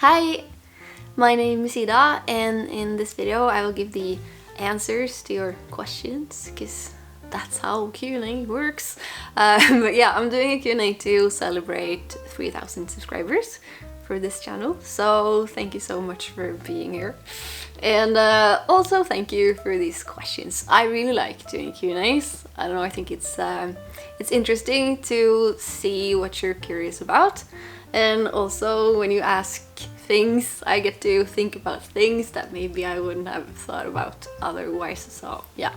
Hi, my name is Ida, and in this video I will give the answers to your questions, because that's how Q&A works. But yeah, I'm doing a Q&A to celebrate 3,000 subscribers for this channel, so thank you so much for being here. And also thank you for these questions. I really like doing Q&As. I don't know, I think it's interesting to see what you're curious about. And also when you ask things, I get to think about things that maybe I wouldn't have thought about otherwise. So yeah,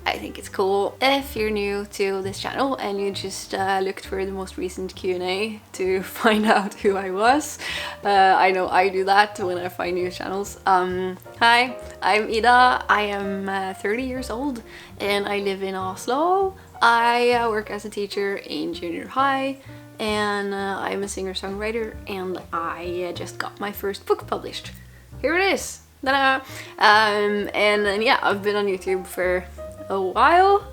I think it's cool. If you're new to this channel and you just looked for the most recent Q&A to find out who I was, I know I do that when I find new channels. Hi, I'm Ida. I am 30 years old and I live in Oslo. I work as a teacher in junior high, and I'm a singer-songwriter, and I just got my first book published. Here it is! Ta-da! And then yeah, I've been on YouTube for a while,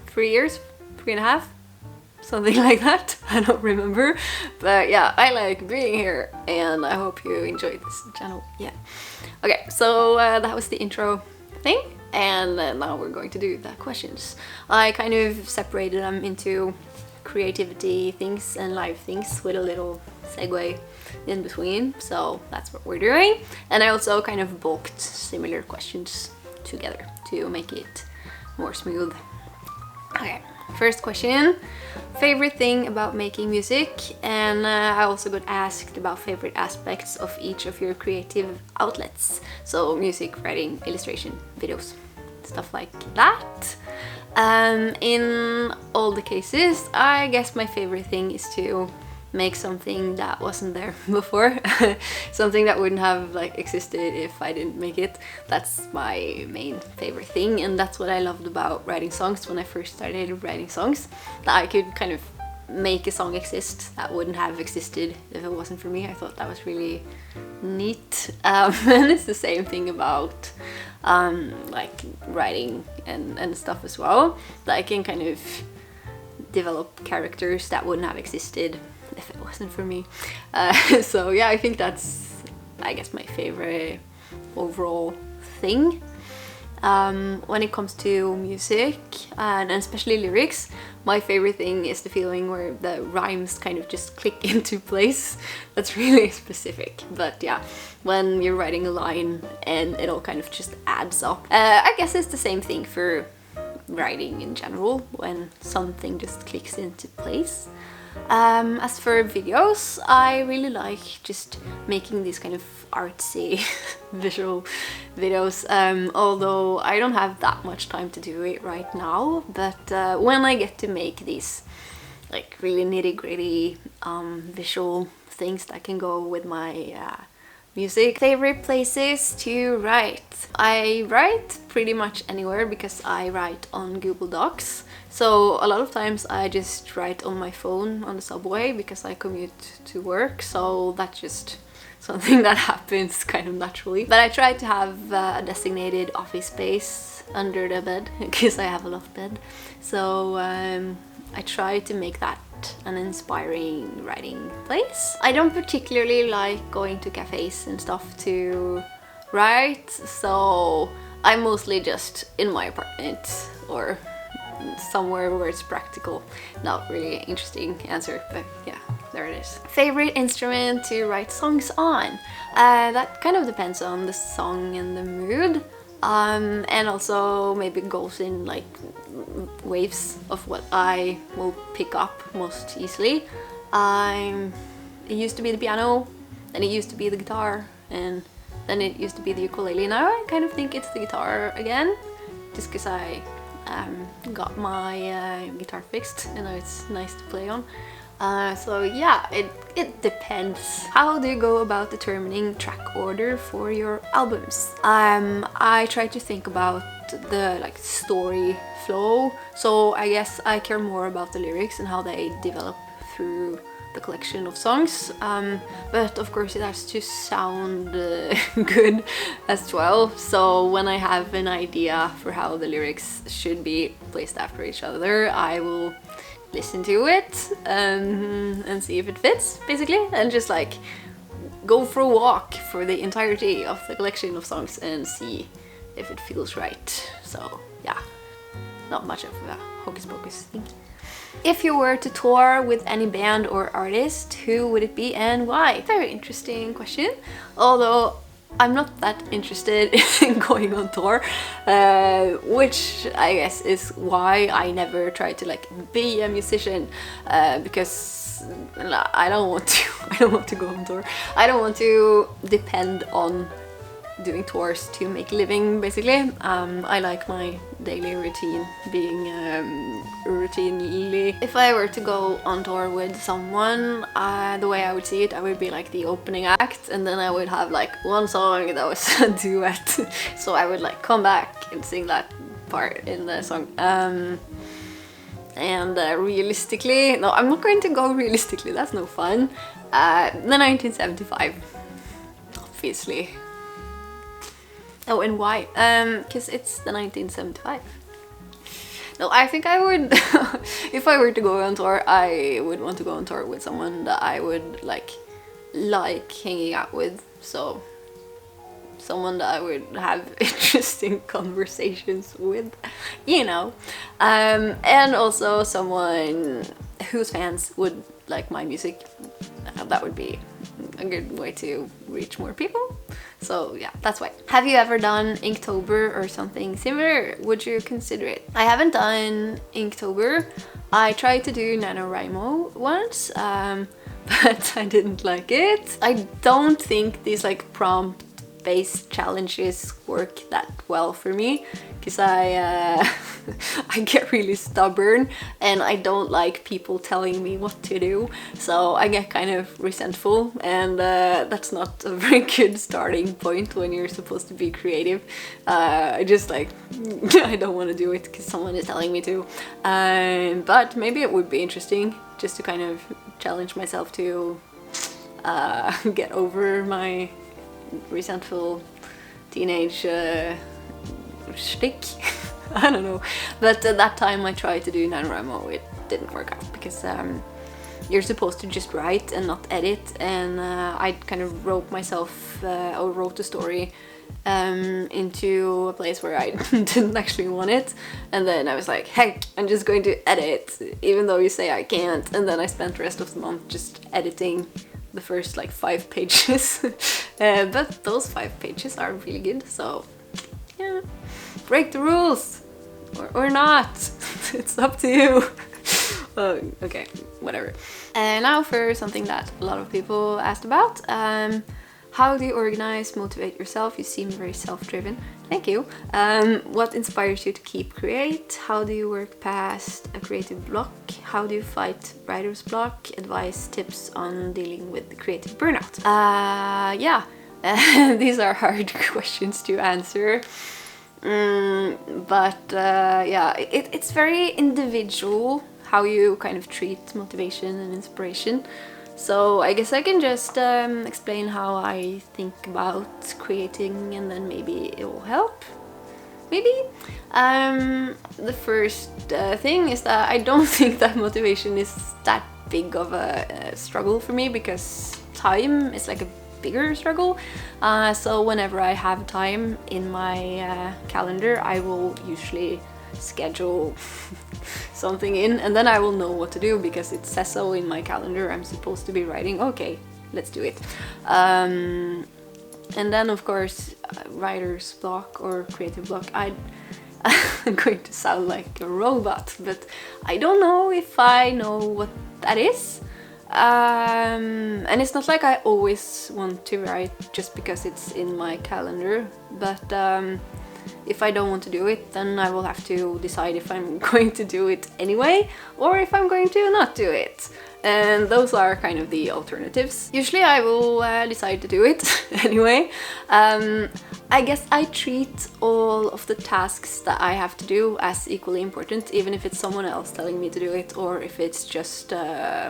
3 years, 3.5, something like that. I don't remember, but yeah, I like being here, and I hope you enjoyed this channel. Yeah. Okay, so that was the intro thing, and now we're going to do the questions. I kind of separated them into creativity things and live things with a little segue in between, so that's what we're doing. And I also kind of bulked similar questions together to make it more smooth. Okay, first question: favorite thing about making music? And I also got asked about favorite aspects of each of your creative outlets, so music, writing, illustration, videos, stuff like that. In all the cases, I guess my favorite thing is to make something that wasn't there before. Something that wouldn't have like existed if I didn't make it. That's my main favorite thing, and that's what I loved about writing songs when I first started writing songs, that I could kind of make a song exist that wouldn't have existed if it wasn't for me. I thought that was really neat. And it's the same thing about like writing and stuff as well, that I can kind of develop characters that wouldn't have existed if it wasn't for me. So yeah, I think that's, I guess, my favorite overall thing. When it comes to music and especially lyrics, my favorite thing is the feeling where the rhymes kind of just click into place. That's really specific, but yeah, when you're writing a line and it all kind of just adds up. I guess it's the same thing for writing in general, when something just clicks into place. As for videos, I really like just making these kind of artsy visual videos, although I don't have that much time to do it right now. But when I get to make these like really nitty-gritty visual things that can go with my music. Favorite places to write? I write pretty much anywhere because I write on Google Docs. So a lot of times I just write on my phone on the subway because I commute to work, so that's just something that happens kind of naturally. But I try to have a designated office space under the bed because I have a loft bed. So I try to make that an inspiring writing place. I don't particularly like going to cafes and stuff to write, so I'm mostly just in my apartment or somewhere where it's practical. Not really interesting answer, but yeah, there it is. Favorite instrument to write songs on? That kind of depends on the song and the mood, and also maybe goes in like waves of what I will pick up most easily. It used to be the piano, then it used to be the guitar, and then it used to be the ukulele. Now I kind of think it's the guitar again, just because I got my guitar fixed and now it's nice to play on. So yeah, it depends. How do you go about determining track order for your albums? I try to think about the like story flow, so I guess I care more about the lyrics and how they develop through the collection of songs, but of course it has to sound good as well. So when I have an idea for how the lyrics should be placed after each other, I will listen to it and see if it fits, basically, and just like go for a walk for the entirety of the collection of songs and see if it feels right. So yeah, not much of a hocus pocus thing. If you were to tour with any band or artist, who would it be and why? Very interesting question. Although I'm not that interested in going on tour, which I guess is why I never try to like be a musician, because I don't want to. I don't want to go on tour. I don't want to depend on doing tours to make a living, basically. I like my daily routine being routinely. If I were to go on tour with someone, the way I would see it, I would be like the opening act, and then I would have like one song that was a duet. So I would like come back and sing that part in the song. And realistically, no, I'm not going to go realistically, that's no fun. The 1975, obviously. Oh, and why? Because it's the 1975. No, I think I would, if I were to go on tour, I would want to go on tour with someone that I would like hanging out with. So, someone that I would have interesting conversations with, you know. And also someone whose fans would like my music. That would be a good way to reach more people. So yeah, that's why. Have you ever done Inktober or something similar? Would you consider it? I haven't done Inktober. I tried to do NaNoWriMo once, but I didn't like it. I don't think these like prompt-based challenges work that well for me, because I get really stubborn and I don't like people telling me what to do, so I get kind of resentful, and that's not a very good starting point when you're supposed to be creative. I just like, I don't want to do it because someone is telling me to, but maybe it would be interesting just to kind of challenge myself to get over my resentful teenage shtick. I don't know, but at that time I tried to do NaNoWriMo. It didn't work out because you're supposed to just write and not edit, and I kind of wrote myself or wrote the story into a place where I didn't actually want it, and then I was like, heck, I'm just going to edit even though you say I can't, and then I spent the rest of the month just editing the first like 5 pages. But those 5 pages are really good, so yeah, break the rules or not. It's up to you. Oh, okay, whatever. And now for something that a lot of people asked about. How do you organize, motivate yourself? You seem very self-driven. Thank you. What inspires you to keep create? How do you work past a creative block? How do you fight writer's block? Advice, tips on dealing with creative burnout. Yeah, these are hard questions to answer. But yeah, it's very individual how you kind of treat motivation and inspiration. So I guess I can just explain how I think about creating, and then maybe it will help. Maybe. The first thing is that I don't think that motivation is that big of a struggle for me, because time is like a bigger struggle. So whenever I have time in my calendar, I will usually schedule something in, and then I will know what to do because it says so in my calendar. I'm supposed to be writing, okay, let's do it. And then of course writer's block or creative block, I'm going to sound like a robot, but I don't know if I know what that is. And it's not like I always want to write just because it's in my calendar, but if I don't want to do it, then I will have to decide if I'm going to do it anyway, or if I'm going to not do it. And those are kind of the alternatives. Usually I will decide to do it anyway. I guess I treat all of the tasks that I have to do as equally important, even if it's someone else telling me to do it, or if it's just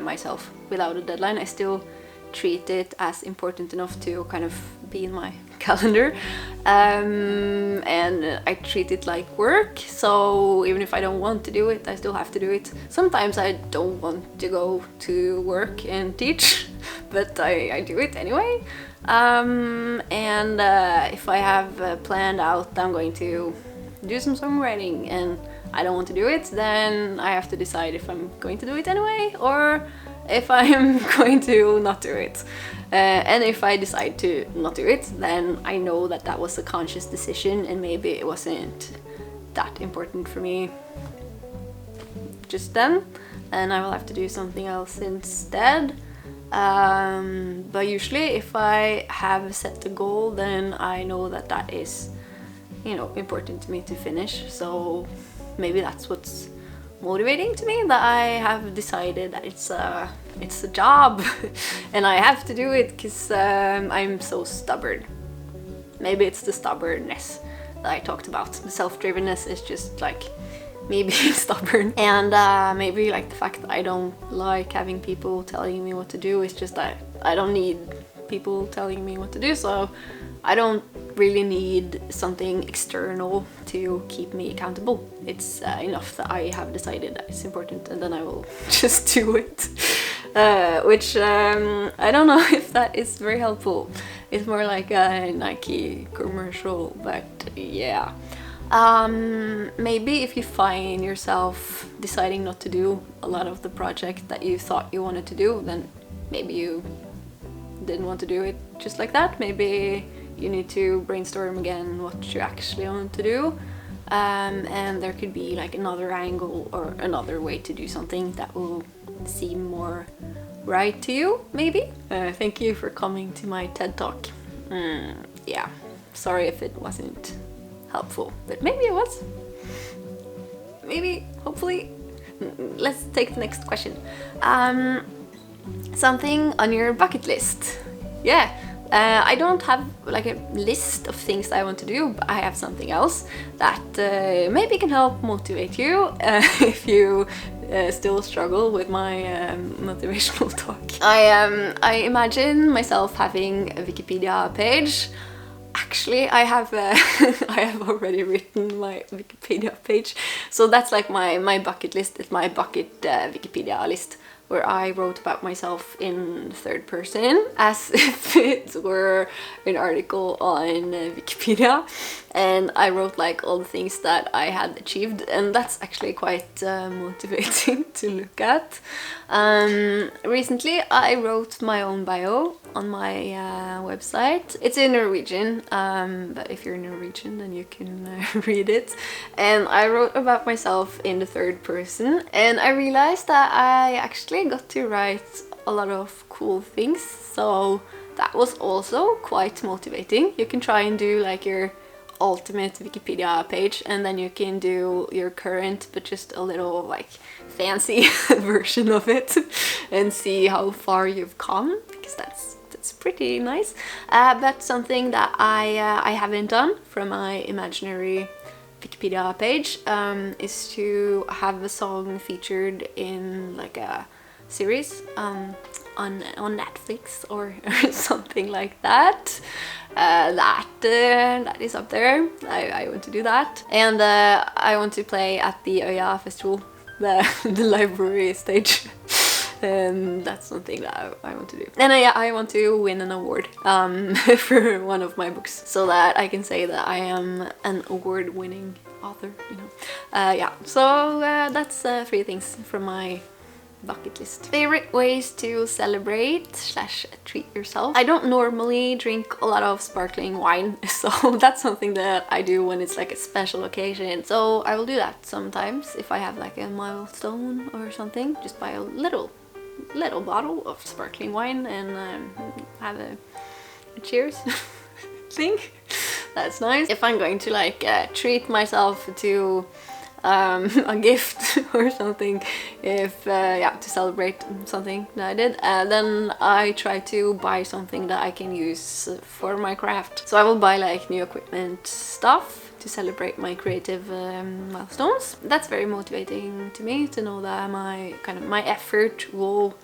myself without a deadline. I still treat it as important enough to kind of be in my calendar, and I treat it like work, so even if I don't want to do it, I still have to do it. Sometimes I don't want to go to work and teach, but I do it anyway. And if I have planned out that I'm going to do some songwriting and I don't want to do it, then I have to decide if I'm going to do it anyway or if I'm going to not do it. And if I decide to not do it, then I know that that was a conscious decision and maybe it wasn't that important for me just then, and I will have to do something else instead. But usually if I have set a goal, then I know that that is, you know, important to me to finish. So maybe that's what's motivating to me, that I have decided that it's a job and I have to do it because I'm so stubborn. Maybe it's the stubbornness that I talked about. The self-drivenness is just like me being stubborn, and maybe like the fact that I don't like having people telling me what to do is just that I don't need people telling me what to do, so I don't really need something external to keep me accountable. It's enough that I have decided that it's important and then I will just do it. Which I don't know if that is very helpful. It's more like a Nike commercial, but yeah. Maybe if you find yourself deciding not to do a lot of the project that you thought you wanted to do, then maybe you didn't want to do it just like that. Maybe you need to brainstorm again what you actually want to do, and there could be like another angle or another way to do something that will seem more right to you, maybe. Thank you for coming to my TED Talk. Yeah, sorry if it wasn't helpful, but maybe it was. Maybe, hopefully. Let's take the next question. Something on your bucket list. Yeah. I don't have like a list of things I want to do, but I have something else that maybe can help motivate you if you still struggle with my motivational talk. I imagine myself having a Wikipedia page. Actually, I have I have already written my Wikipedia page, so that's like my bucket list. It's my bucket Wikipedia list, where I wrote about myself in third person as if it were an article on Wikipedia, and I wrote like all the things that I had achieved, and that's actually quite motivating to look at. Recently I wrote my own bio on my website. It's in Norwegian, but if you're Norwegian then you can read it. And I wrote about myself in the third person, and I realized that I actually got to write a lot of cool things, so that was also quite motivating. You can try and do like your ultimate Wikipedia page, and then you can do your current but just a little like fancy version of it and see how far you've come, because that's pretty nice. But something that I haven't done from my imaginary Wikipedia page is to have a song featured in like a series on Netflix or something like that. That is up there. I want to do that, and I want to play at the Øya festival, the library stage. That's something that I want to do. And I want to win an award for one of my books, so that I can say that I am an award-winning author, you know. Yeah, so that's 3 things from my bucket list. Favorite ways to celebrate / treat yourself. I don't normally drink a lot of sparkling wine, so that's something that I do when it's like a special occasion. So I will do that sometimes if I have like a milestone or something. Just buy a little bottle of sparkling wine and have a cheers thing. That's nice. If I'm going to like treat myself to a gift or something, if yeah, to celebrate something that I did, then I try to buy something that I can use for my craft. So I will buy like new equipment stuff to celebrate my creative milestones. That's very motivating to me, to know that my effort will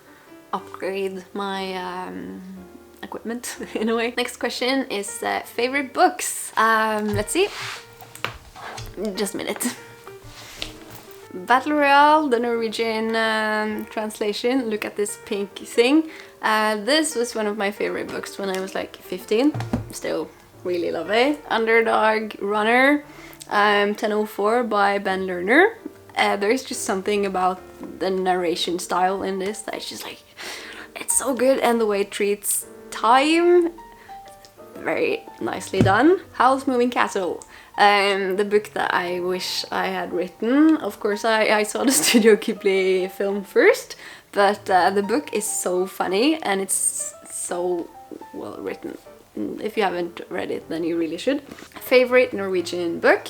upgrade my equipment in a way. Next question is favorite books. Let's see. Just a minute. Battle Royale, the Norwegian translation. Look at this pink thing. This was one of my favorite books when I was like 15. Still really love it. Underdog Runner, 1004 by Ben Lerner. There's just something about the narration style in this that's just like, it's so good, and the way it treats time, very nicely done. Howl's Moving Castle, the book that I wish I had written. Of course I saw the Studio Ghibli film first, but the book is so funny and it's so well written. If you haven't read it, then you really should. Favorite Norwegian book?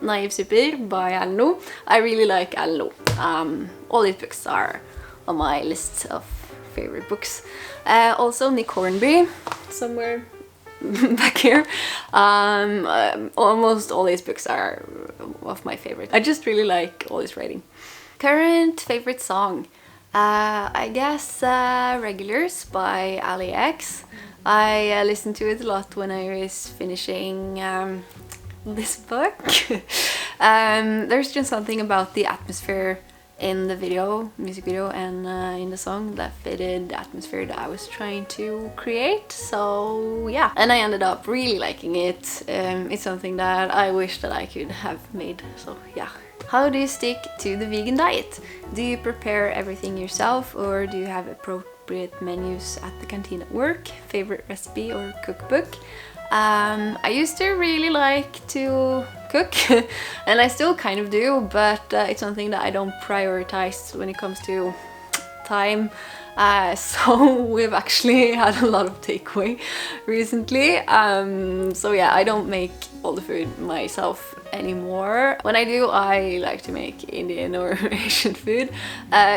Naive Super by Alno. I really like Alno. All these books are on my list of favorite books. Also Nick Hornby, somewhere back here. Almost all these books are of my favorite. I just really like all his writing. Current favorite song? I guess Regulars by Ali X. I listened to it a lot when I was finishing this book. There's just something about the atmosphere in the video, music video, and in the song that fitted the atmosphere that I was trying to create. So yeah, and I ended up really liking it. It's something that I wish that I could have made, so yeah. How do you stick to the vegan diet? Do you prepare everything yourself, or do you have appropriate menus at the canteen at work? Favorite recipe or cookbook? I used to really like to cook and I still kind of do, but it's something that I don't prioritize when it comes to time. So we've actually had a lot of takeaway recently. So yeah, I don't make all the food myself anymore. When I do, I like to make Indian or Asian food.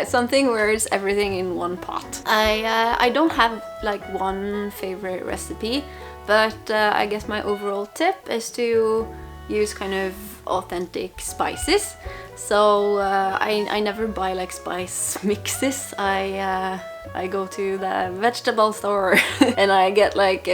Something where it's everything in one pot. I don't have like one favorite recipe, but I guess my overall tip is to use kind of authentic spices. So I never buy like spice mixes. I go to the vegetable store and I get like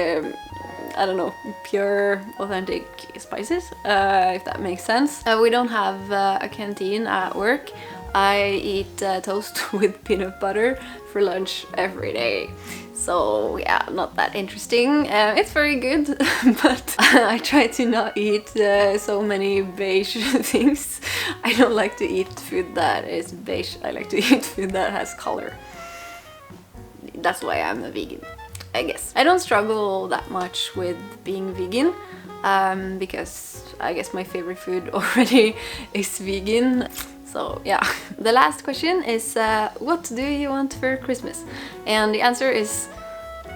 I don't know, pure authentic spices, if that makes sense. We don't have a canteen at work. I eat toast with peanut butter for lunch every day. So yeah, not that interesting. It's very good, but I try to not eat so many beige things. I don't like to eat food that is beige. I like to eat food that has color. That's why I'm a vegan, I guess. I don't struggle that much with being vegan, because I guess my favorite food already is vegan. So yeah, the last question is what do you want for Christmas? And the answer is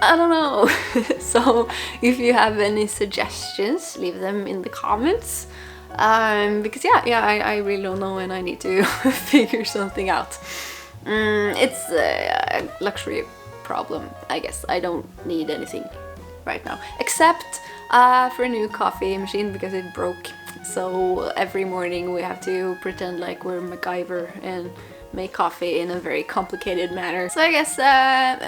I don't know. So if you have any suggestions, leave them in the comments. Because yeah, I really don't know and I need to figure something out. It's a luxury problem, I guess. I don't need anything right now, except for a new coffee machine because it broke. So every morning we have to pretend like we're MacGyver and make coffee in a very complicated manner. So I guess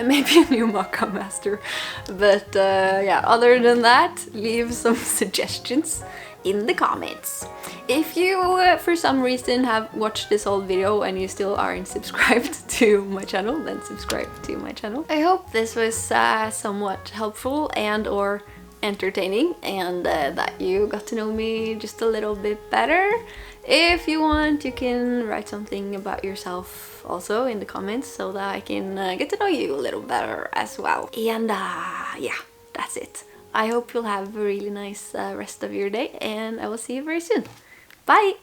maybe a new Maca master. But yeah, other than that, leave some suggestions in the comments. If you for some reason have watched this whole video and you still aren't subscribed to my channel, then subscribe to my channel. I hope this was somewhat helpful and or entertaining, and that you got to know me just a little bit better. If you want, you can write something about yourself also in the comments so that I can get to know you a little better as well. And yeah, that's it. I hope you'll have a really nice rest of your day, and I will see you very soon. Bye!